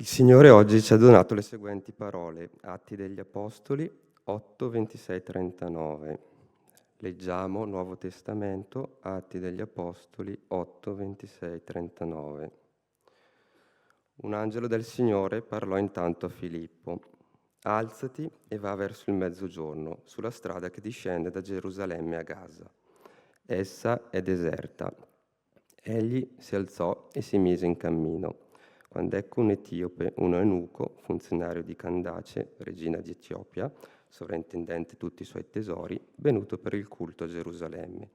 Il Signore oggi ci ha donato le seguenti parole: Atti degli Apostoli 8, 26, 39. Leggiamo Nuovo Testamento, Atti degli Apostoli 8, 26, 39. Un angelo del Signore parlò intanto a Filippo: Alzati e va verso il mezzogiorno, sulla strada che discende da Gerusalemme a Gaza. Essa è deserta. Egli si alzò e si mise in cammino, quando ecco un etiope, un eunuco, funzionario di Candace, regina di Etiopia, sovrintendente tutti i suoi tesori, venuto per il culto a Gerusalemme.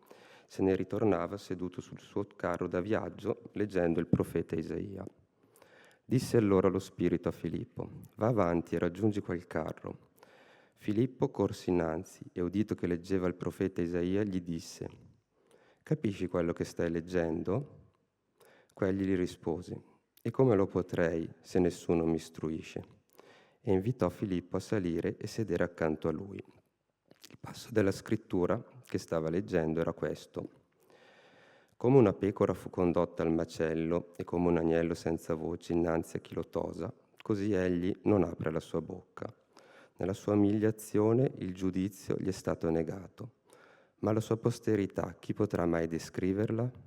Se ne ritornava seduto sul suo carro da viaggio, leggendo il profeta Isaia. Disse allora lo Spirito a Filippo: va avanti e raggiungi quel carro. Filippo corse innanzi e, udito che leggeva il profeta Isaia, gli disse: capisci quello che stai leggendo? Quegli gli rispose: e come lo potrei se nessuno mi istruisce? E invitò Filippo a salire e sedere accanto a lui. Il passo della scrittura che stava leggendo era questo: come una pecora fu condotta al macello e come un agnello senza voce innanzi a chi lo tosa, così egli non apre la sua bocca. Nella sua umiliazione il giudizio gli è stato negato. Ma la sua posterità, chi potrà mai descriverla?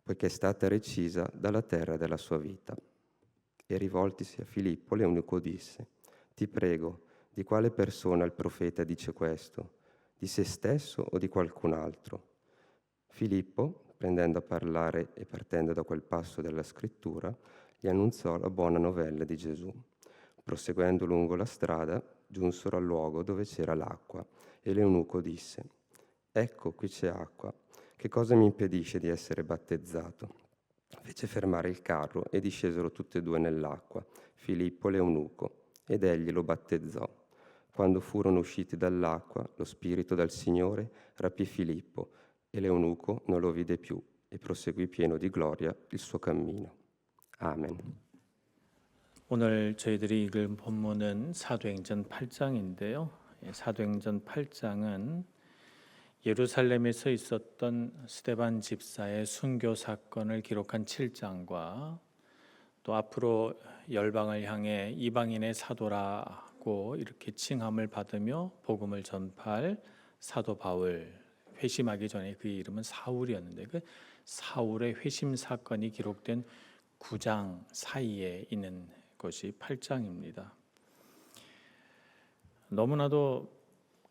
Poiché è stata recisa dalla terra della sua vita. E rivoltisi a Filippo, l'eunuco disse: ti prego, di quale persona il profeta dice questo? Di se stesso o di qualcun altro? Filippo, prendendo a parlare e partendo da quel passo della scrittura, gli annunziò la buona novella di Gesù. Proseguendo lungo la strada, giunsero al luogo dove c'era l'acqua, e l'eunuco disse: ecco, qui c'è acqua. Che cosa mi impedisce di essere battezzato? Fece fermare il carro e discesero tutti e due nell'acqua, Filippo e l'eunuco, ed egli lo battezzò. Quando furono usciti dall'acqua, lo Spirito dal Signore rapì Filippo, e l'eunuco non lo vide più e proseguì pieno di gloria il suo cammino. 아멘. 오늘 저희들이 읽을 본문은 사도행전 8장인데요. 사도행전 8장은 예루살렘에서 있었던 스데반 집사의 순교 사건을 기록한 7장과 또 앞으로 열방을 향해 이방인의 사도라고 이렇게 칭함을 받으며 복음을 전파할 사도 바울, 회심하기 전에 그의 이름은 사울이었는데 그 사울의 회심 사건이 기록된 9장 사이에 있는 것이 8장입니다. 너무나도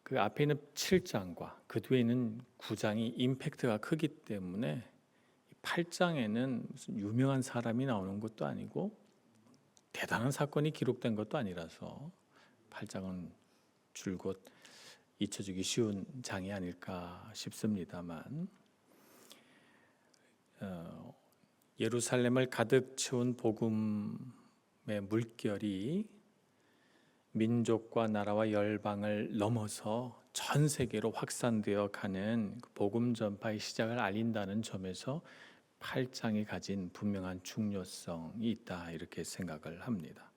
그 앞에 있는 7장과 그 뒤에 있는 9장이 임팩트가 크기 때문에 8장에는 무슨 유명한 사람이 나오는 것도 아니고 대단한 사건이 기록된 것도 아니라서 8장은 줄곧 잊혀지기 쉬운 장이 아닐까 싶습니다만 예루살렘을 가득 채운 복음의 물결이 민족과 나라와 열방을 넘어서 전 세계로 확산되어 가는 복음 전파의 시작을 알린다는 점에서 8장이 가진 분명한 중요성이 있다 이렇게 생각을 합니다.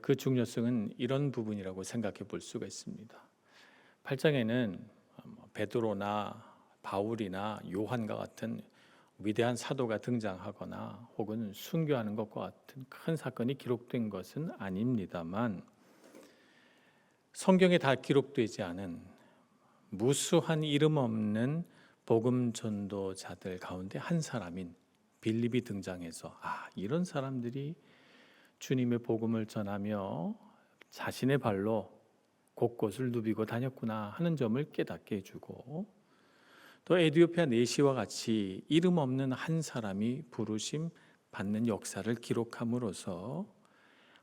그 중요성은 이런 부분이라고 생각해 볼 수가 있습니다. 8장에는 베드로나 바울이나 요한과 같은 위대한 사도가 등장하거나 혹은 순교하는 것과 같은 큰 사건이 기록된 것은 아닙니다만 성경에 다 기록되지 않은 무수한 이름 없는 복음 전도자들 가운데 한 사람인 빌립이 등장해서 이런 사람들이 주님의 복음을 전하며 자신의 발로 곳곳을 누비고 다녔구나 하는 점을 깨닫게 해주고 또 에디오피아 내시와 같이 이름 없는 한 사람이 부르심 받는 역사를 기록함으로써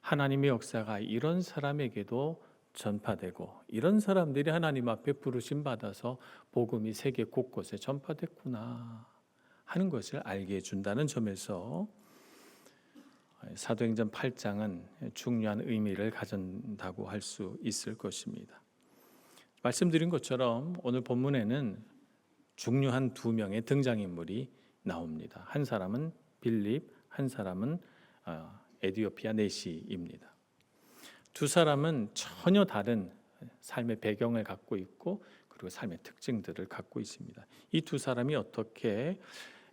하나님의 역사가 이런 사람에게도 전파되고 이런 사람들이 하나님 앞에 부르심 받아서 복음이 세계 곳곳에 전파됐구나 하는 것을 알게 해준다는 점에서 사도행전 8장은 중요한 의미를 가진다고 할 수 있을 것입니다. 말씀드린 것처럼 오늘 본문에는 중요한 두 명의 등장인물이 나옵니다. 한 사람은 빌립, 한 사람은 에디오피아 내시입니다. 두 사람은 전혀 다른 삶의 배경을 갖고 있고 그리고 삶의 특징들을 갖고 있습니다. 이 두 사람이 어떻게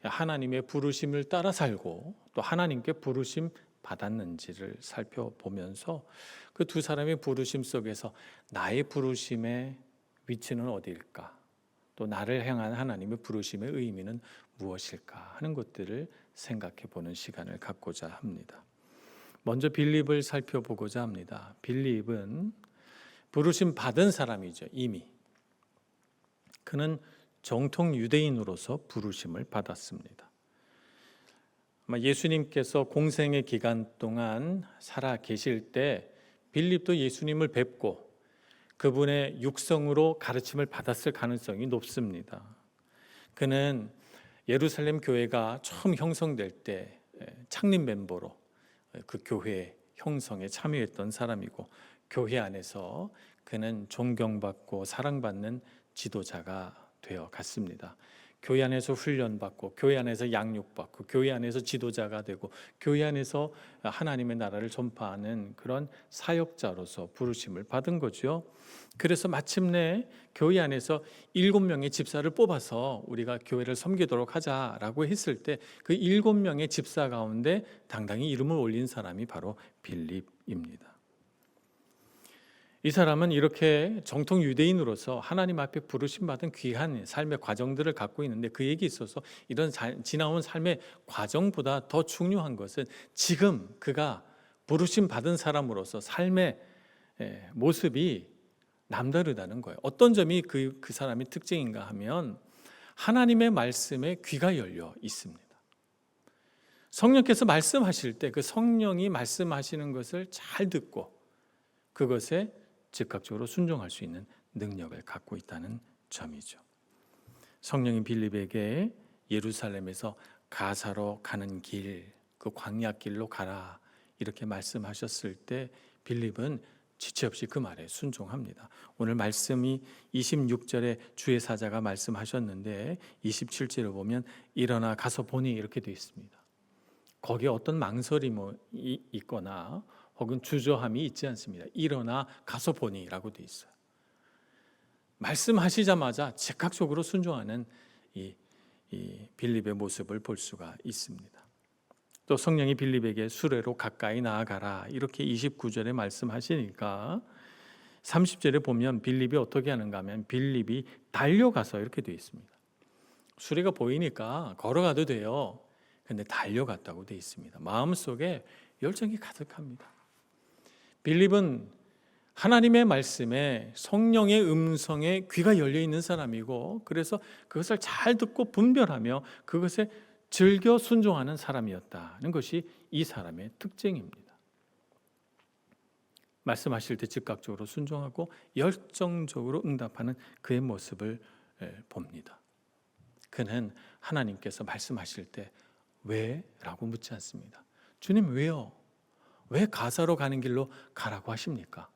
하나님의 부르심을 따라 살고 또 하나님께 부르심 받았는지를 살펴보면서 그 두 사람의 부르심 속에서 나의 부르심의 위치는 어디일까? 또 나를 향한 하나님의 부르심의 의미는 무엇일까 하는 것들을 생각해 보는 시간을 갖고자 합니다. 먼저 빌립을 살펴보고자 합니다. 빌립은 부르심 받은 사람이죠. 이미 그는 정통 유대인으로서 부르심을 받았습니다. 예수님께서 공생의 기간 동안 살아 계실 때 빌립도 예수님을 뵙고 그분의 육성으로 가르침을 받았을 가능성이 높습니다. 그는 예루살렘 교회가 처음 형성될 때 창립 멤버로 그 교회 형성에 참여했던 사람이고, 교회 안에서 그는 존경받고 사랑받는 지도자가 되어 갔습니다. 교회 안에서 훈련받고, 교회 안에서 양육받고, 교회 안에서 지도자가 되고, 교회 안에서 하나님의 나라를 전파하는 그런 사역자로서 부르심을 받은 거죠. 그래서 마침내 교회 안에서 7명의 집사를 뽑아서 우리가 교회를 섬기도록 하자라고 했을 때 그 7명의 집사 가운데 당당히 이름을 올린 사람이 바로 빌립입니다. 이 사람은 이렇게 정통 유대인으로서 하나님 앞에 부르심 받은 귀한 삶의 과정들을 갖고 있는데, 그에게 있어서 이런 지나온 삶의 과정보다 더 중요한 것은 지금 그가 부르심 받은 사람으로서 삶의 모습이 남다르다는 거예요. 어떤 점이 그 사람의 특징인가 하면 하나님의 말씀에 귀가 열려 있습니다. 성령께서 말씀하실 때 그 성령이 말씀하시는 것을 잘 듣고 그것에 즉각적으로 순종할 수 있는 능력을 갖고 있다는 점이죠. 성령이 빌립에게 예루살렘에서 가사로 가는 길, 그 광야길로 가라 이렇게 말씀하셨을 때 빌립은 지체 없이 그 말에 순종합니다. 오늘 말씀이 26절에 주의 사자가 말씀하셨는데 27절을 보면 일어나 가서 보니 이렇게 되어 있습니다. 거기에 어떤 망설임이 있거나 혹은 주저함이 있지 않습니다. 일어나 가서 보니라고 되어 있어요. 말씀하시자마자 즉각적으로 순종하는 이 빌립의 모습을 볼 수가 있습니다. 또 성령이 빌립에게 수레로 가까이 나아가라 이렇게 29절에 말씀하시니까 30절에 보면 빌립이 어떻게 하는가 하면 빌립이 달려가서 이렇게 되어 있습니다. 수레가 보이니까 걸어가도 돼요. 근데 달려갔다고 되어 있습니다. 마음속에 열정이 가득합니다. 빌립은 하나님의 말씀에 성령의 음성에 귀가 열려 있는 사람이고, 그래서 그것을 잘 듣고 분별하며 그것에 즐겨 순종하는 사람이었다는 것이 이 사람의 특징입니다. 말씀하실 때 즉각적으로 순종하고 열정적으로 응답하는 그의 모습을 봅니다. 그는 하나님께서 말씀하실 때 왜? 라고 묻지 않습니다. 주님 왜요? 왜 가사로 가는 길로 가라고 하십니까?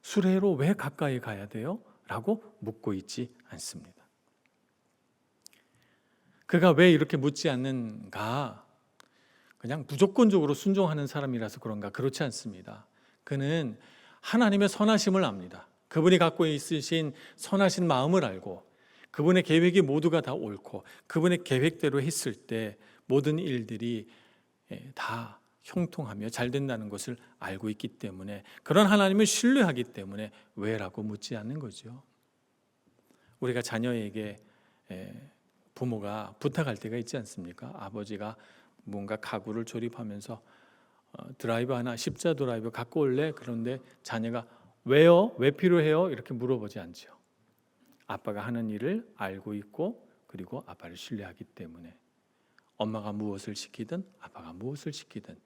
수레로 왜 가까이 가야 돼요? 라고 묻고 있지 않습니다. 그가 왜 이렇게 묻지 않는가? 그냥 무조건적으로 순종하는 사람이라서 그런가? 그렇지 않습니다. 그는 하나님의 선하심을 압니다. 그분이 갖고 있으신 선하신 마음을 알고 그분의 계획이 모두가 다 옳고 그분의 계획대로 했을 때 모든 일들이 다 형통하며 잘 된다는 것을 알고 있기 때문에, 그런 하나님을 신뢰하기 때문에 왜라고 묻지 않는 거죠. 우리가 자녀에게 부모가 부탁할 때가 있지 않습니까? 아버지가 뭔가 가구를 조립하면서 드라이버 하나, 십자 드라이버 갖고 올래? 그런데 자녀가 왜요? 왜 필요해요? 이렇게 물어보지 않죠. 아빠가 하는 일을 알고 있고 그리고 아빠를 신뢰하기 때문에 엄마가 무엇을 시키든 아빠가 무엇을 시키든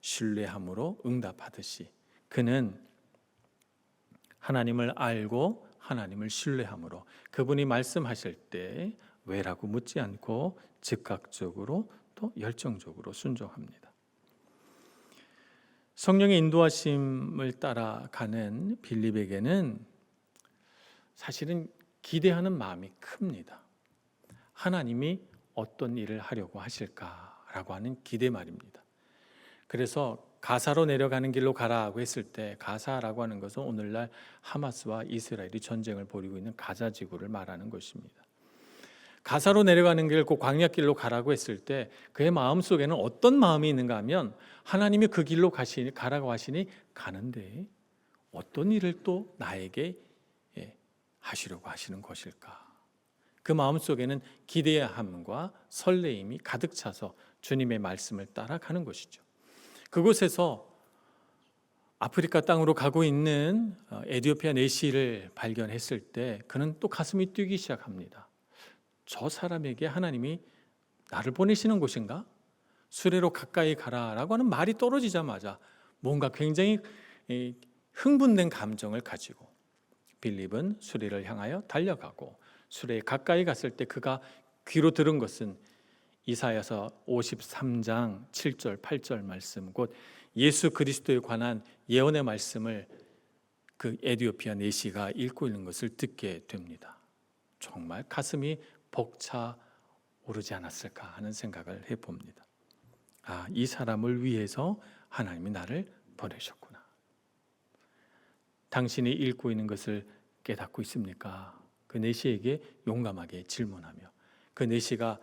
신뢰함으로 응답하듯이 그는 하나님을 알고 하나님을 신뢰함으로 그분이 말씀하실 때 왜라고 묻지 않고 즉각적으로 또 열정적으로 순종합니다. 성령의 인도하심을 따라가는 빌립에게는 사실은 기대하는 마음이 큽니다. 하나님이 어떤 일을 하려고 하실까라고 하는 기대 말입니다. 그래서 가사로 내려가는 길로 가라고 했을 때, 가사라고 하는 것은 오늘날 하마스와 이스라엘이 전쟁을 벌이고 있는 가자 지구를 말하는 것입니다. 가사로 내려가는 길, 그 광야길로 가라고 했을 때 그의 마음속에는 어떤 마음이 있는가 하면 하나님이 그 길로 가라고 하시니 가는데 어떤 일을 또 나에게 하시려고 하시는 것일까? 그 마음속에는 기대함과 설레임이 가득 차서 주님의 말씀을 따라가는 것이죠. 그곳에서 아프리카 땅으로 가고 있는 에티오피아 내시를 발견했을 때 그는 또 가슴이 뛰기 시작합니다. 저 사람에게 하나님이 나를 보내시는 곳인가? 수레로 가까이 가라라고 하는 말이 떨어지자마자 뭔가 굉장히 흥분된 감정을 가지고 빌립은 수레를 향하여 달려가고 수레에 가까이 갔을 때 그가 귀로 들은 것은 이사야서 53장 7절 8절 말씀, 곧 예수 그리스도에 관한 예언의 말씀을 그 에티오피아 내시가 읽고 있는 것을 듣게 됩니다. 정말 가슴이 벅차 오르지 않았을까 하는 생각을 해봅니다. 아, 이 사람을 위해서 하나님이 나를 보내셨구나. 당신이 읽고 있는 것을 깨닫고 있습니까? 그 내시에게 용감하게 질문하며 그 내시가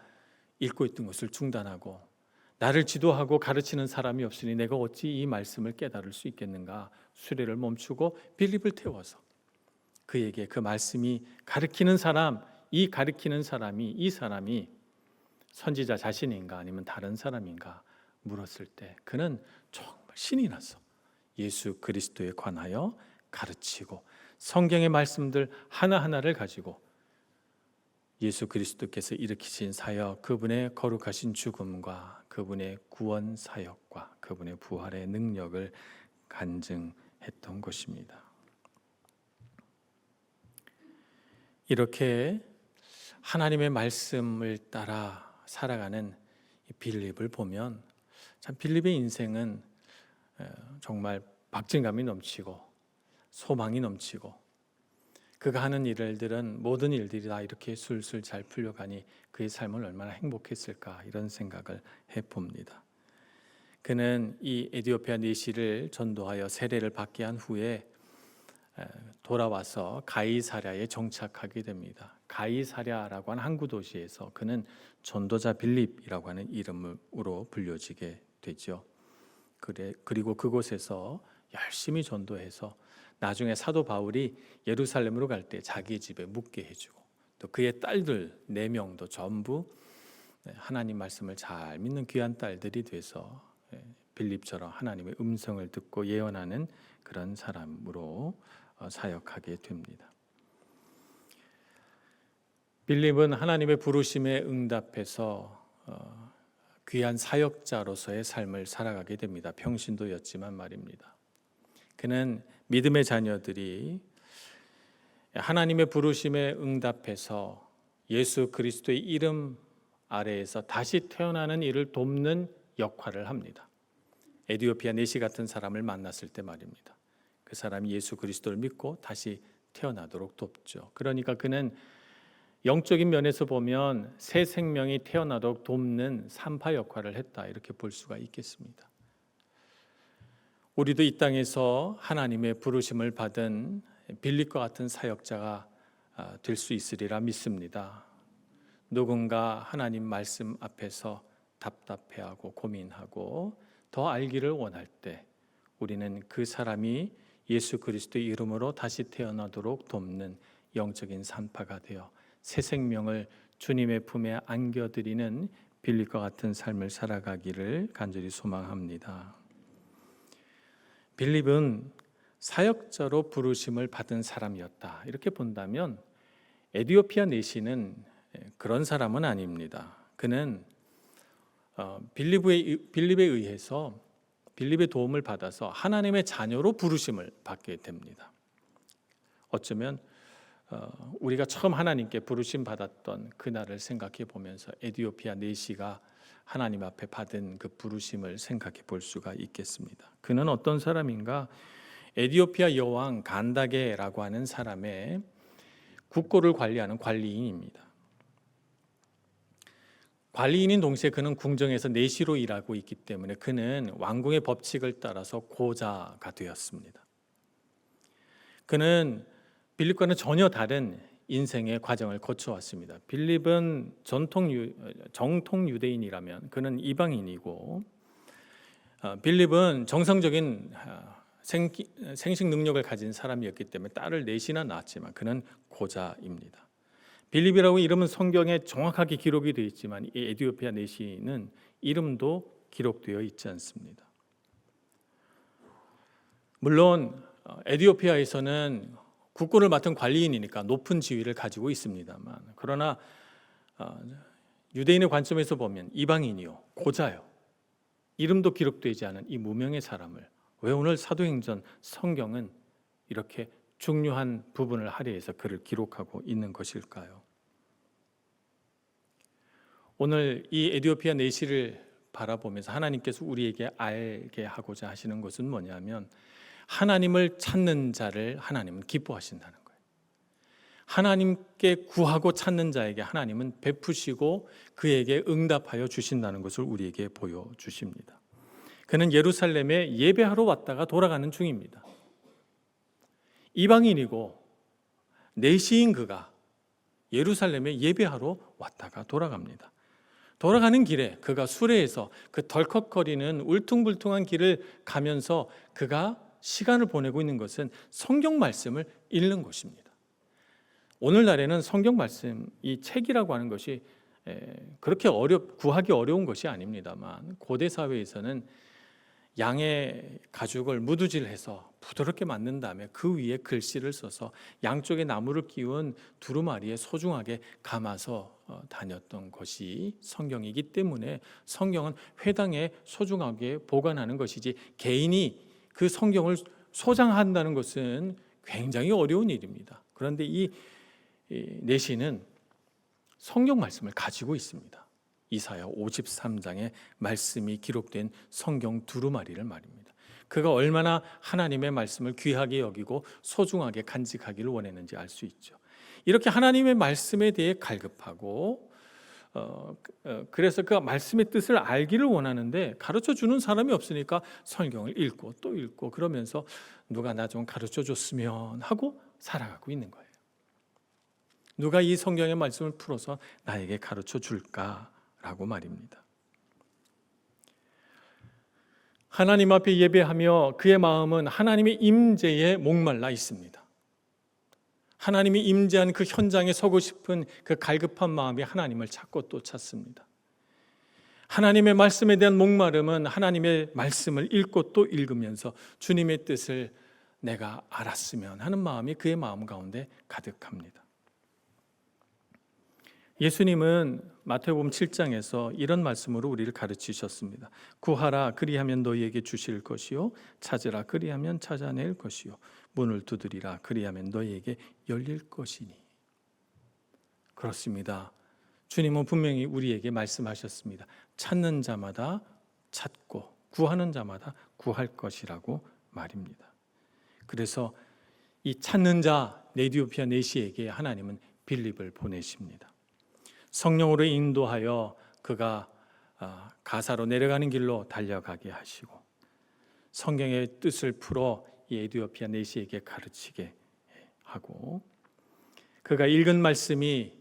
읽고 있던 것을 중단하고 나를 지도하고 가르치는 사람이 없으니 내가 어찌 이 말씀을 깨달을 수 있겠는가? 수레를 멈추고 빌립을 태워서 그에게 그 말씀이 가르치는 사람, 이 사람이 선지자 자신인가 아니면 다른 사람인가 물었을 때 그는 정말 신이 나서 예수 그리스도에 관하여 가르치고 성경의 말씀들 하나하나를 가지고 예수 그리스도께서 일으키신 사역, 그분의 거룩하신 죽음과 그분의 구원 사역과 그분의 부활의 능력을 간증했던 것입니다. 이렇게 하나님의 말씀을 따라 살아가는 빌립을 보면 참 빌립의 인생은 정말 박진감이 넘치고 소망이 넘치고 그가 하는 일들은 모든 일들이 다 이렇게 술술 잘 풀려가니 그의 삶은 얼마나 행복했을까 이런 생각을 해봅니다. 그는 이 에티오피아 내시를 전도하여 세례를 받게 한 후에 돌아와서 가이사랴에 정착하게 됩니다. 가이사랴라고 하는 항구 도시에서 그는 전도자 빌립이라고 하는 이름으로 불려지게 되죠. 그리고 그곳에서 열심히 전도해서 나중에 사도 바울이 예루살렘으로 갈 때 자기 집에 묵게 해주고 또 그의 딸들 4명도 전부 하나님 말씀을 잘 믿는 귀한 딸들이 돼서 빌립처럼 하나님의 음성을 듣고 예언하는 그런 사람으로 사역하게 됩니다. 빌립은 하나님의 부르심에 응답해서 귀한 사역자로서의 삶을 살아가게 됩니다. 평신도였지만 말입니다. 그는 믿음의 자녀들이 하나님의 부르심에 응답해서 예수 그리스도의 이름 아래에서 다시 태어나는 일을 돕는 역할을 합니다. 에티오피아 내시 같은 사람을 만났을 때 말입니다. 그 사람이 예수 그리스도를 믿고 다시 태어나도록 돕죠. 그러니까 그는 영적인 면에서 보면 새 생명이 태어나도록 돕는 산파 역할을 했다 이렇게 볼 수가 있겠습니다. 우리도 이 땅에서 하나님의 부르심을 받은 빌립과 같은 사역자가 될 수 있으리라 믿습니다. 누군가 하나님 말씀 앞에서 답답해하고 고민하고 더 알기를 원할 때 우리는 그 사람이 예수 그리스도의 이름으로 다시 태어나도록 돕는 영적인 산파가 되어 새 생명을 주님의 품에 안겨드리는 빌립과 같은 삶을 살아가기를 간절히 소망합니다. 빌립은 사역자로 부르심을 받은 사람이었다 이렇게 본다면 에티오피아 내시는 그런 사람은 아닙니다. 그는 빌립에 의해서 빌립의 도움을 받아서 하나님의 자녀로 부르심을 받게 됩니다. 어쩌면 우리가 처음 하나님께 부르심 받았던 그날을 생각해 보면서 에티오피아 내시가 하나님 앞에 받은 그 부르심을 생각해 볼 수가 있겠습니다. 그는 어떤 사람인가? 에티오피아 여왕 간다게라고 하는 사람의 국고를 관리하는 관리인입니다. 관리인인 동시에 그는 궁정에서 내시로 일하고 있기 때문에 그는 왕궁의 법칙을 따라서 고자가 되었습니다. 그는 빌립과는 전혀 다른 인생의 과정을 거쳐왔습니다. 빌립은 정통 유대인이라면 그는 이방인이고, 빌립은 정상적인 생식 능력을 가진 사람이었기 때문에 딸을 넷이나 낳았지만 그는 고자입니다. 빌립이라고 이름은 성경에 정확하게 기록이 되어 있지만 이 에디오피아 내시는 이름도 기록되어 있지 않습니다. 물론 에디오피아에서는 국군을 맡은 관리인이니까 높은 지위를 가지고 있습니다만, 그러나 유대인의 관점에서 보면 이방인이요, 고자요, 이름도 기록되지 않은 이 무명의 사람을 왜 오늘 사도행전 성경은 이렇게 중요한 부분을 할애해서 그를 기록하고 있는 것일까요? 오늘 이 에디오피아 내시를 바라보면서 하나님께서 우리에게 알게 하고자 하시는 것은 뭐냐면, 하나님을 찾는 자를 하나님은 기뻐하신다는 거예요. 하나님께 구하고 찾는 자에게 하나님은 베푸시고 그에게 응답하여 주신다는 것을 우리에게 보여주십니다. 그는 예루살렘에 예배하러 왔다가 돌아가는 중입니다. 이방인이고 내시인 그가 예루살렘에 예배하러 왔다가 돌아갑니다. 돌아가는 길에 그가 수레에서 그 덜컥거리는 울퉁불퉁한 길을 가면서 그가 시간을 보내고 있는 것은 성경 말씀을 읽는 것입니다. 오늘날에는 성경 말씀, 이 책이라고 하는 것이 그렇게 구하기 어려운 것이 아닙니다만, 고대 사회에서는 양의 가죽을 무두질해서 부드럽게 만든 다음에 그 위에 글씨를 써서 양쪽에 나무를 끼운 두루마리에 소중하게 감아서 다녔던 것이 성경이기 때문에 성경은 회당에 소중하게 보관하는 것이지, 개인이 그 성경을 소장한다는 것은 굉장히 어려운 일입니다. 그런데 이 내시는 성경 말씀을 가지고 있습니다. 이사야 53장의 말씀이 기록된 성경 두루마리를 말입니다. 그가 얼마나 하나님의 말씀을 귀하게 여기고 소중하게 간직하기를 원했는지 알 수 있죠. 이렇게 하나님의 말씀에 대해 갈급하고 그래서 그 말씀의 뜻을 알기를 원하는데 가르쳐 주는 사람이 없으니까 성경을 읽고 또 읽고 그러면서 누가 나 좀 가르쳐 줬으면 하고 살아가고 있는 거예요. 누가 이 성경의 말씀을 풀어서 나에게 가르쳐 줄까라고 말입니다. 하나님 앞에 예배하며 그의 마음은 하나님의 임재에 목말라 있습니다. 하나님이 임재한 그 현장에 서고 싶은 그 갈급한 마음이 하나님을 찾고 또 찾습니다. 하나님의 말씀에 대한 목마름은 하나님의 말씀을 읽고 또 읽으면서 주님의 뜻을 내가 알았으면 하는 마음이 그의 마음 가운데 가득합니다. 예수님은 마태복음 7장에서 이런 말씀으로 우리를 가르치셨습니다. 구하라 그리하면 너희에게 주실 것이요, 찾으라 그리하면 찾아낼 것이요, 문을 두드리라 그리하면 너희에게 열릴 것이니. 그렇습니다. 주님은 분명히 우리에게 말씀하셨습니다. 찾는 자마다 찾고 구하는 자마다 구할 것이라고 말입니다. 그래서 이 찾는 자 에디오피아 내시에게 하나님은 빌립을 보내십니다. 성령으로 인도하여 그가 가사로 내려가는 길로 달려가게 하시고 성경의 뜻을 풀어 이 에디오피아 내시에게 가르치게 하고, 그가 읽은 말씀이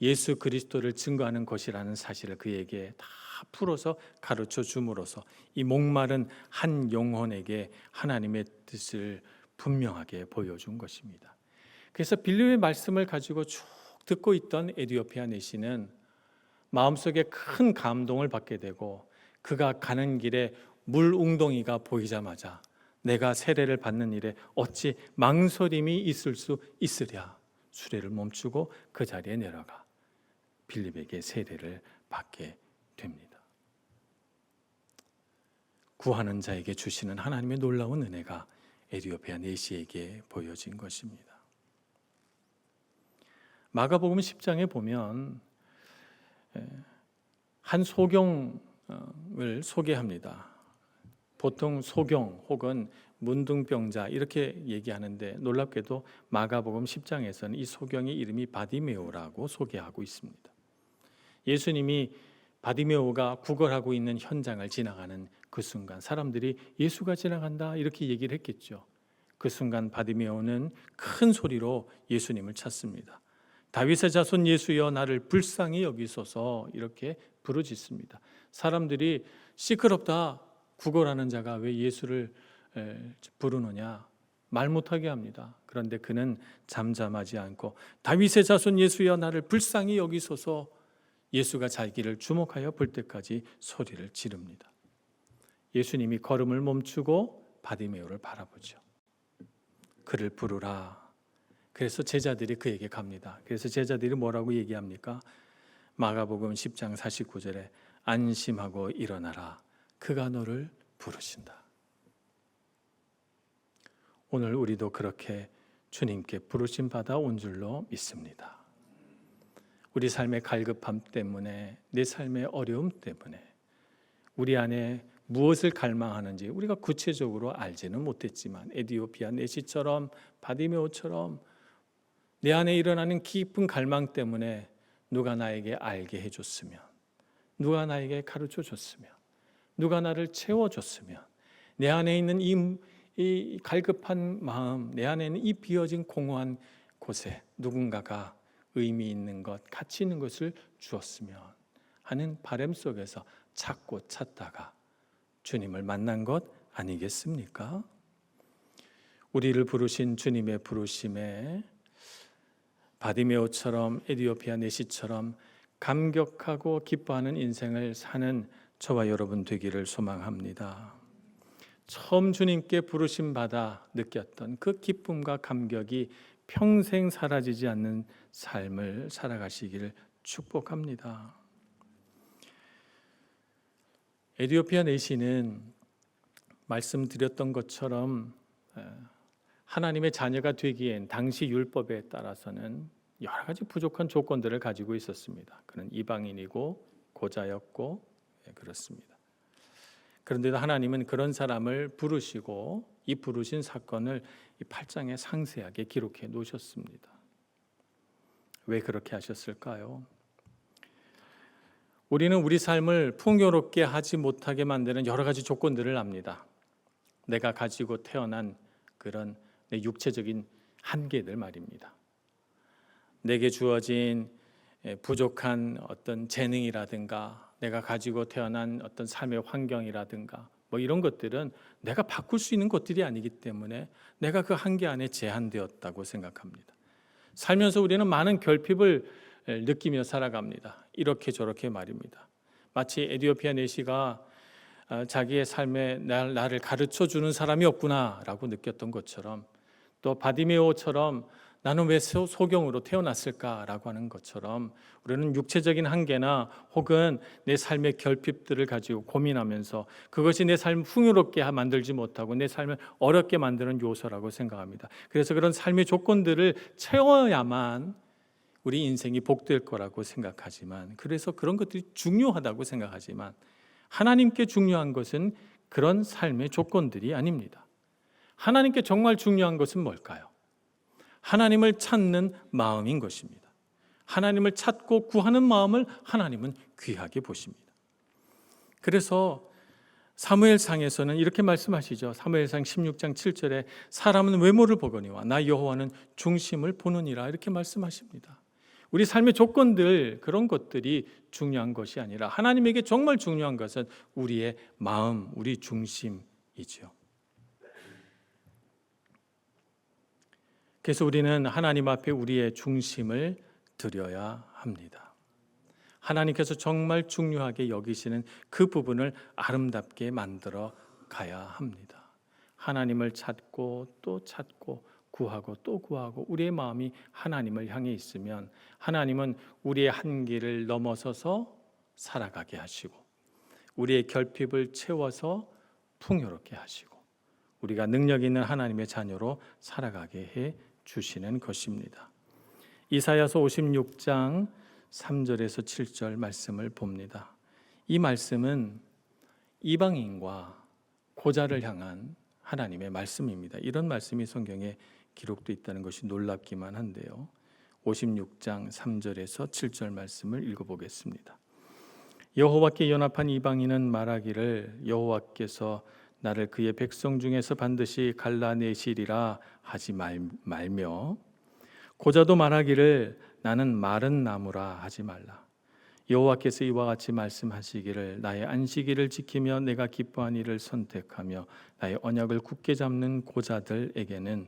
예수 그리스도를 증거하는 것이라는 사실을 그에게 다 풀어서 가르쳐 줌으로써 이 목마른 한 영혼에게 하나님의 뜻을 분명하게 보여준 것입니다. 그래서 빌립의 말씀을 가지고 쭉 듣고 있던 에디오피아 내시는 마음속에 큰 감동을 받게 되고, 그가 가는 길에 물 웅덩이가 보이자마자 내가 세례를 받는 일에 어찌 망설임이 있을 수 있으랴, 수레를 멈추고 그 자리에 내려가 빌립에게 세례를 받게 됩니다. 구하는 자에게 주시는 하나님의 놀라운 은혜가 에디오피아 내시에게 보여진 것입니다. 마가복음 10장에 보면 한 소경을 소개합니다. 보통 소경 혹은 문둥병자 이렇게 얘기하는데, 놀랍게도 마가복음 10장에서는 이 소경의 이름이 바디메오라고 소개하고 있습니다. 예수님이 바디메오가 구걸하고 있는 현장을 지나가는 그 순간 사람들이 예수가 지나간다 이렇게 얘기를 했겠죠. 그 순간 바디메오는 큰 소리로 예수님을 찾습니다. 다윗의 자손 예수여 나를 불쌍히 여기소서 이렇게 부르짖습니다. 사람들이 시끄럽다 구걸하는 자가 왜 예수를 부르느냐 말 못하게 합니다. 그런데 그는 잠잠하지 않고 다윗의 자손 예수여 나를 불쌍히 여기소서, 예수가 자기를 주목하여 볼 때까지 소리를 지릅니다. 예수님이 걸음을 멈추고 바디메오를 바라보죠. 그를 부르라. 그래서 제자들이 그에게 갑니다. 그래서 제자들이 뭐라고 얘기합니까? 마가복음 10장 49절에 안심하고 일어나라. 그가 너를 부르신다. 오늘 우리도 그렇게 주님께 부르심 받아 온 줄로 믿습니다. 우리 삶의 갈급함 때문에, 내 삶의 어려움 때문에 우리 안에 무엇을 갈망하는지 우리가 구체적으로 알지는 못했지만 에디오피아 내시처럼 바디메오처럼 내 안에 일어나는 깊은 갈망 때문에 누가 나에게 알게 해줬으면, 누가 나에게 가르쳐줬으면, 누가 나를 채워줬으면, 내 안에 있는 이 갈급한 마음, 내 안에 있는 이 비어진 공허한 곳에 누군가가 의미 있는 것, 가치 있는 것을 주었으면 하는 바람 속에서 찾고 찾다가 주님을 만난 것 아니겠습니까? 우리를 부르신 주님의 부르심에 바디메오처럼 에디오피아 내시처럼 감격하고 기뻐하는 인생을 사는 저와 여러분 되기를 소망합니다. 처음 주님께 부르심 받아 느꼈던 그 기쁨과 감격이 평생 사라지지 않는 삶을 살아가시기를 축복합니다. 에디오피아 내시는 말씀드렸던 것처럼 하나님의 자녀가 되기엔 당시 율법에 따라서는 여러 가지 부족한 조건들을 가지고 있었습니다. 그는 이방인이고 고자였고 그렇습니다. 그런데도 하나님은 그런 사람을 부르시고 이 부르신 사건을 이 8장에 상세하게 기록해 놓으셨습니다. 왜 그렇게 하셨을까요? 우리는 우리 삶을 풍요롭게 하지 못하게 만드는 여러 가지 조건들을 압니다. 내가 가지고 태어난 그런 내 육체적인 한계들 말입니다. 내게 주어진 부족한 어떤 재능이라든가 내가 가지고 태어난 어떤 삶의 환경이라든가 뭐 이런 것들은 내가 바꿀 수 있는 것들이 아니기 때문에 내가 그 한계 안에 제한되었다고 생각합니다. 살면서 우리는 많은 결핍을 느끼며 살아갑니다. 이렇게 저렇게 말입니다. 마치 에디오피아 내시가 자기의 삶에 나를 가르쳐주는 사람이 없구나라고 느꼈던 것처럼, 또 바디메오처럼 나는 왜 소경으로 태어났을까라고 하는 것처럼 우리는 육체적인 한계나 혹은 내 삶의 결핍들을 가지고 고민하면서 그것이 내 삶을 풍요롭게 만들지 못하고 내 삶을 어렵게 만드는 요소라고 생각합니다. 그래서 그런 삶의 조건들을 채워야만 우리 인생이 복될 거라고 생각하지만, 그래서 그런 것들이 중요하다고 생각하지만 하나님께 중요한 것은 그런 삶의 조건들이 아닙니다. 하나님께 정말 중요한 것은 뭘까요? 하나님을 찾는 마음인 것입니다. 하나님을 찾고 구하는 마음을 하나님은 귀하게 보십니다. 그래서 사무엘상에서는 이렇게 말씀하시죠. 사무엘상 16장 7절에 사람은 외모를 보거니와 나 여호와는 중심을 보느니라 이렇게 말씀하십니다. 우리 삶의 조건들, 그런 것들이 중요한 것이 아니라 하나님에게 정말 중요한 것은 우리의 마음, 우리 중심이죠. 그래서 우리는 하나님 앞에 우리의 중심을 드려야 합니다. 하나님께서 정말 중요하게 여기시는 그 부분을 아름답게 만들어 가야 합니다. 하나님을 찾고 또 찾고 구하고 또 구하고 우리의 마음이 하나님을 향해 있으면 하나님은 우리의 한계를 넘어서서 살아가게 하시고 우리의 결핍을 채워서 풍요롭게 하시고 우리가 능력 있는 하나님의 자녀로 살아가게 해 주시는 것입니다. 이사야서 56장 3절에서 7절 말씀을 봅니다. 이 말씀은 이방인과 고자를 향한 하나님의 말씀입니다. 이런 말씀이 성경에 기록되어 있다는 것이 놀랍기만 한데요. 56장 3절에서 7절 말씀을 읽어보겠습니다. 여호와께 연합한 이방인은 말하기를 여호와께서 나를 그의 백성 중에서 반드시 갈라내시리라 하지 말며 고자도 말하기를 나는 마른 나무라 하지 말라. 여호와께서 이와 같이 말씀하시기를 나의 안식일을 지키며 내가 기뻐한 일을 선택하며 나의 언약을 굳게 잡는 고자들에게는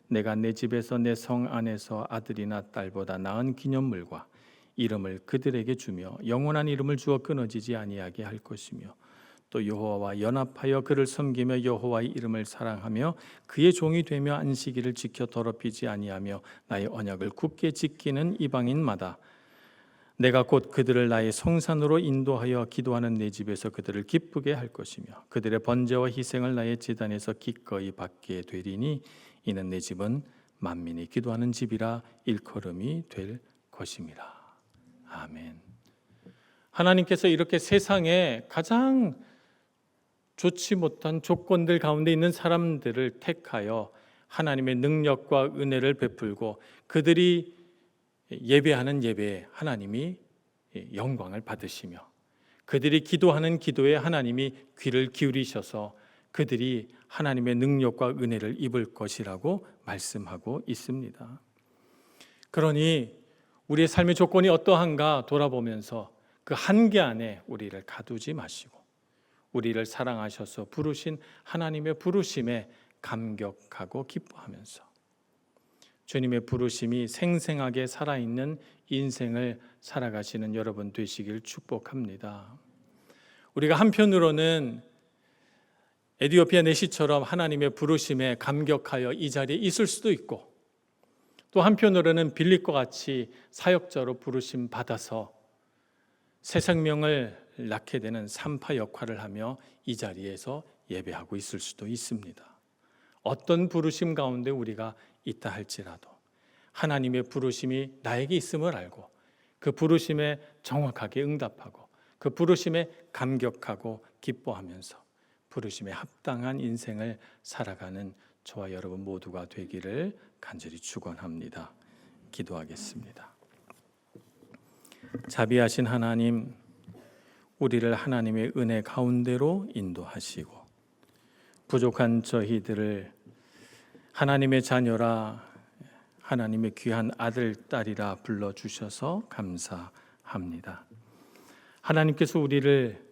내가 내 집에서 내 성 안에서 아들이나 딸보다 나은 기념물과 이름을 그들에게 주며 영원한 이름을 주어 끊어지지 아니하게 할 것이며 또 여호와와 연합하여 그를 섬기며 여호와의 이름을 사랑하며 그의 종이 되며 안식일을 지켜 더럽히지 아니하며 나의 언약을 굳게 지키는 이방인마다 내가 곧 그들을 나의 성산으로 인도하여 기도하는 내 집에서 그들을 기쁘게 할 것이며 그들의 번제와 희생을 나의 제단에서 기꺼이 받게 되리니 이는 내 집은 만민이 기도하는 집이라 일컬음이 될 것임이라. 아멘. 하나님께서 이렇게 세상에 가장 좋지 못한 조건들 가운데 있는 사람들을 택하여 하나님의 능력과 은혜를 베풀고 그들이 예배하는 예배에 하나님이 영광을 받으시며 그들이 기도하는 기도에 하나님이 귀를 기울이셔서 그들이 하나님의 능력과 은혜를 입을 것이라고 말씀하고 있습니다. 그러니 우리의 삶의 조건이 어떠한가 돌아보면서 그 한계 안에 우리를 가두지 마시고 우리를 사랑하셔서 부르신 하나님의 부르심에 감격하고 기뻐하면서 주님의 부르심이 생생하게 살아있는 인생을 살아가시는 여러분 되시길 축복합니다. 우리가 한편으로는 에디오피아 내시처럼 하나님의 부르심에 감격하여 이 자리에 있을 수도 있고 또 한편으로는 빌립과 같이 사역자로 부르심 받아서 새 생명을 낳게 되는 산파 역할을 하며 이 자리에서 예배하고 있을 수도 있습니다. 어떤 부르심 가운데 우리가 있다 할지라도 하나님의 부르심이 나에게 있음을 알고 그 부르심에 정확하게 응답하고 그 부르심에 감격하고 기뻐하면서 부르심에 합당한 인생을 살아가는 저와 여러분 모두가 되기를 간절히 축원합니다. 기도하겠습니다. 자비하신 하나님, 우리를 하나님의 은혜 가운데로 인도하시고 부족한 저희들을 하나님의 자녀라 하나님의 귀한 아들, 딸이라 불러주셔서 감사합니다. 하나님께서 우리를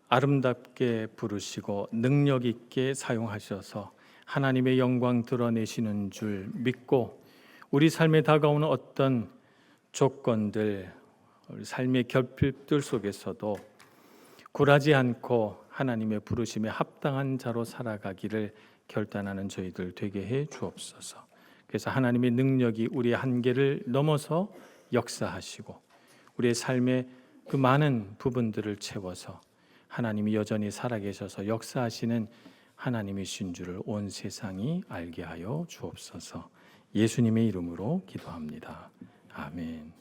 아름답게 부르시고 능력 있게 사용하셔서 하나님의 영광 드러내시는 줄 믿고 우리 삶에 다가오는 어떤 조건들, 우리 삶의 결핍들 속에서도 굴하지 않고 하나님의 부르심에 합당한 자로 살아가기를 결단하는 저희들 되게 해 주옵소서. 그래서 하나님의 능력이 우리의 한계를 넘어서 역사하시고 우리의 삶의 그 많은 부분들을 채워서 하나님이 여전히 살아계셔서 역사하시는 하나님이신 줄을 온 세상이 알게 하여 주옵소서. 예수님의 이름으로 기도합니다. 아멘.